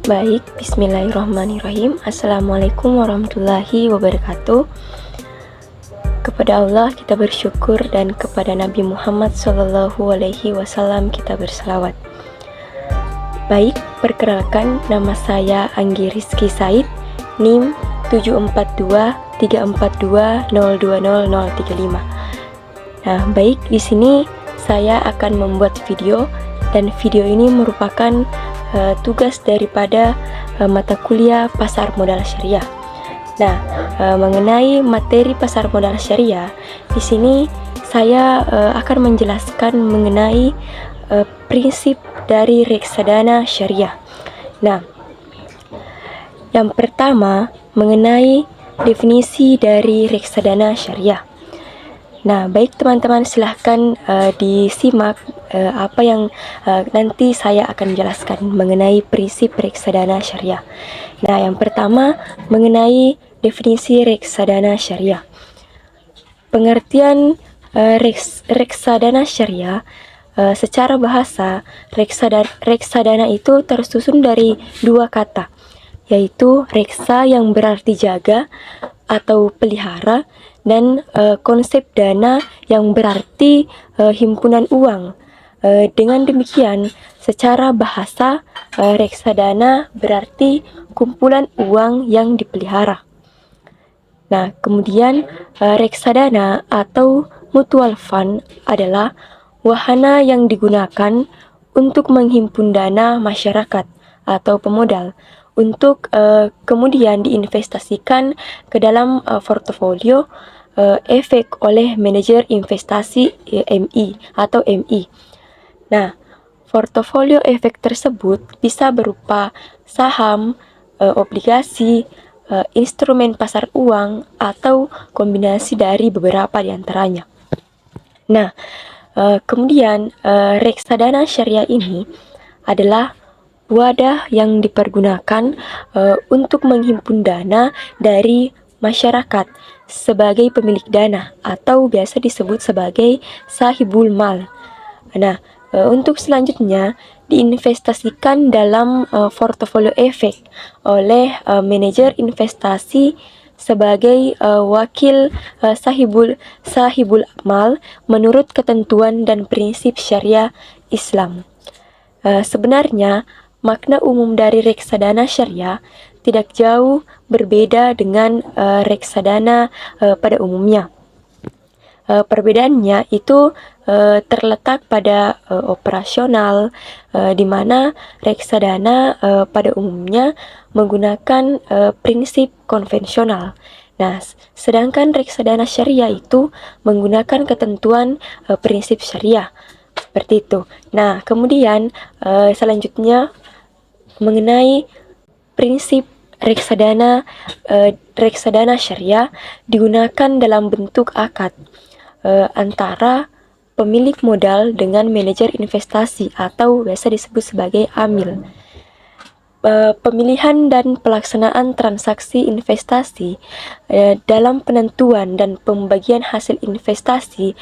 Baik, bismillahirrahmanirrahim. Assalamualaikum warahmatullahi wabarakatuh. Kepada Allah kita bersyukur dan kepada Nabi Muhammad SAW kita berselawat. Baik, perkenalkan, nama saya Anggi Rizky Said, NIM 74234202035. Nah, baik, di sini saya akan membuat video dan video ini merupakan tugas daripada mata kuliah pasar modal syariah. Nah, mengenai materi pasar modal syariah, di sini saya akan menjelaskan mengenai prinsip dari reksadana syariah. Nah, yang pertama mengenai definisi dari reksadana syariah. Nah, baik teman-teman, silahkan disimak apa yang nanti saya akan jelaskan mengenai prinsip reksadana syariah. Nah, yang pertama mengenai definisi reksadana syariah. Pengertian reksadana syariah secara bahasa, reksadana itu tersusun dari dua kata, yaitu reksa yang berarti jaga atau pelihara, dan konsep dana yang berarti himpunan uang. Dengan demikian, secara bahasa, reksadana berarti kumpulan uang yang dipelihara. Nah, kemudian reksadana atau mutual fund adalah wahana yang digunakan untuk menghimpun dana masyarakat atau pemodal untuk kemudian diinvestasikan ke dalam portofolio efek oleh manajer investasi MI atau MI. Nah, portofolio efek tersebut bisa berupa saham, obligasi, instrumen pasar uang, atau kombinasi dari beberapa di antaranya. Nah, kemudian reksadana syariah ini adalah wadah yang dipergunakan untuk menghimpun dana dari masyarakat sebagai pemilik dana atau biasa disebut sebagai sahibul mal. Nah, untuk selanjutnya diinvestasikan dalam portofolio efek oleh manajer investasi sebagai wakil sahibul mal menurut ketentuan dan prinsip syariah Islam. Sebenarnya makna umum dari reksadana syariah tidak jauh berbeda dengan reksadana pada umumnya. Perbedaannya itu terletak pada operasional, di mana reksadana pada umumnya menggunakan prinsip konvensional. Nah, sedangkan reksadana syariah itu menggunakan ketentuan prinsip syariah. Seperti itu. Nah, kemudian selanjutnya mengenai prinsip reksadana syariah digunakan dalam bentuk akad antara pemilik modal dengan manajer investasi atau biasa disebut sebagai amil. Pemilihan dan pelaksanaan transaksi investasi dalam penentuan dan pembagian hasil investasi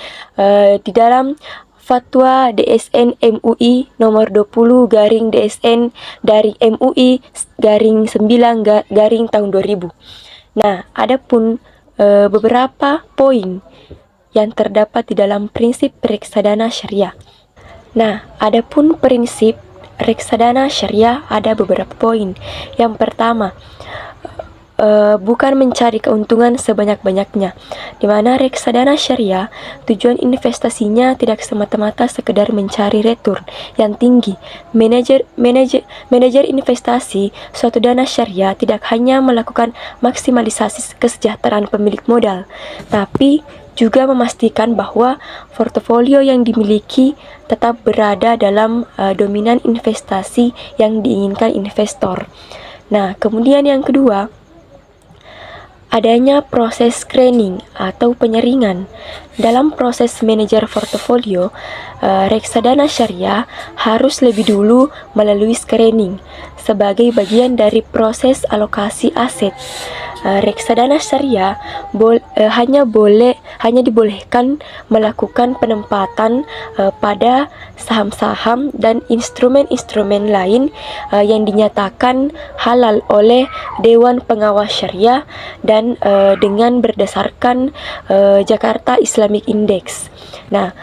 di dalam Fatwa DSN MUI nomor 20/DSN dari MUI /9 tahun 2000. Nah, adapun beberapa poin yang terdapat di dalam prinsip reksadana syariah. Nah, adapun prinsip reksadana syariah ada beberapa poin. Yang pertama, bukan mencari keuntungan sebanyak-banyaknya, di mana reksadana syariah tujuan investasinya tidak semata-mata sekedar mencari return yang tinggi. Manajer investasi suatu dana syariah tidak hanya melakukan maksimalisasi kesejahteraan pemilik modal, tapi juga memastikan bahwa portofolio yang dimiliki tetap berada dalam dominan investasi yang diinginkan investor. Nah, kemudian yang kedua, adanya proses screening atau penyaringan. Dalam proses manajer portofolio, reksadana syariah harus lebih dulu melalui screening sebagai bagian dari proses alokasi aset. reksadana syariah hanya dibolehkan melakukan penempatan pada saham-saham dan instrumen-instrumen lain yang dinyatakan halal oleh Dewan Pengawas Syariah dan dengan berdasarkan Jakarta Islamic Index. Nah,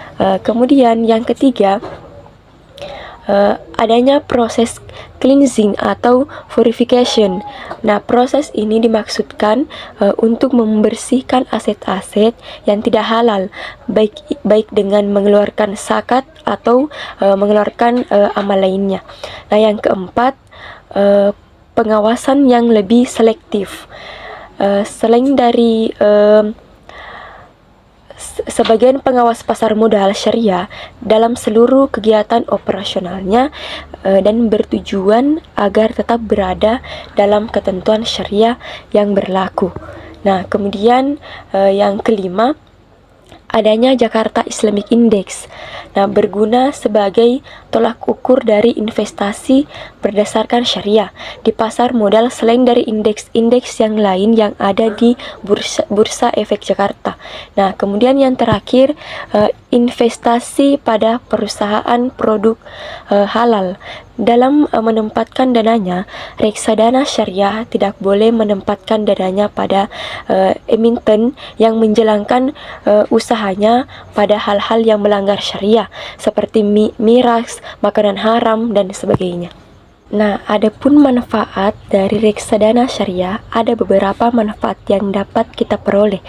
kemudian yang ketiga, adanya proses cleansing atau purification. Nah, proses ini dimaksudkan untuk membersihkan aset-aset yang tidak halal, baik dengan mengeluarkan zakat atau mengeluarkan amal lainnya. Nah, yang keempat, pengawasan yang lebih selektif. Selain dari sebagian pengawas pasar modal syariah dalam seluruh kegiatan operasionalnya dan bertujuan agar tetap berada dalam ketentuan syariah yang berlaku. Nah, kemudian yang kelima, adanya Jakarta Islamic Index. Nah, berguna sebagai tolak ukur dari investasi berdasarkan syariah di pasar modal selain dari indeks-indeks yang lain yang ada di Bursa Efek Jakarta. Nah, kemudian yang terakhir, investasi pada perusahaan produk halal. Dalam menempatkan dananya, reksadana syariah tidak boleh menempatkan dananya pada emiten yang menjalankan usahanya pada hal-hal yang melanggar syariah seperti miras, makanan haram, dan sebagainya. Nah, adapun manfaat dari reksadana syariah, ada beberapa manfaat yang dapat kita peroleh,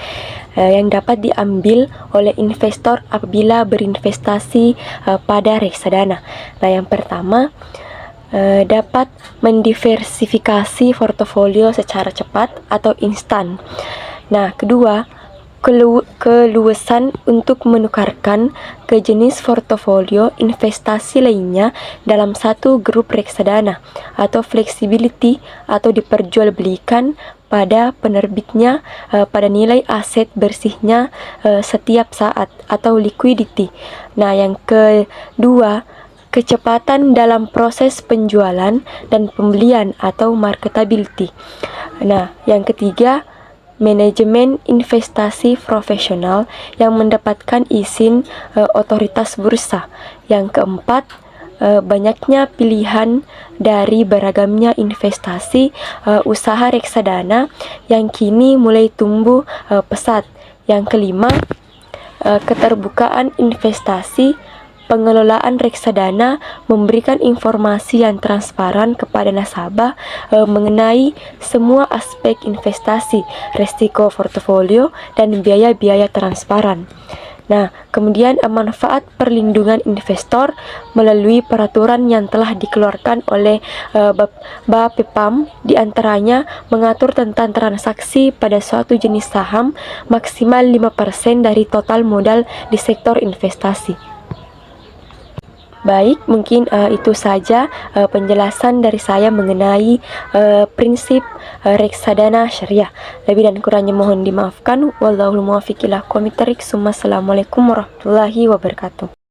yang dapat diambil oleh investor apabila berinvestasi pada reksadana. Nah, yang pertama, dapat mendiversifikasi portofolio secara cepat atau instan. Nah, kedua, keluasan untuk menukarkan ke jenis portofolio investasi lainnya dalam satu grup reksadana, atau flexibility atau diperjualbelikan pada penerbitnya pada nilai aset bersihnya setiap saat atau liquidity. Nah, yang kedua, kecepatan dalam proses penjualan dan pembelian atau marketability. Nah, yang ketiga, manajemen investasi profesional yang mendapatkan izin otoritas bursa. Yang keempat, banyaknya pilihan dari beragamnya investasi usaha reksadana yang kini mulai tumbuh pesat. Yang kelima, keterbukaan investasi. Pengelolaan reksadana memberikan informasi yang transparan kepada nasabah mengenai semua aspek investasi, risiko portofolio, dan biaya-biaya transparan. Nah, kemudian manfaat perlindungan investor melalui peraturan yang telah dikeluarkan oleh Bapepam, diantaranya mengatur tentang transaksi pada suatu jenis saham maksimal 5% dari total modal di sektor investasi. Baik, mungkin itu saja penjelasan dari saya mengenai prinsip reksadana syariah. Lebih dan kurangnya mohon dimaafkan. Wallahul muwaffiq ila aqwamit thoriq. Assalamualaikum warahmatullahi wabarakatuh.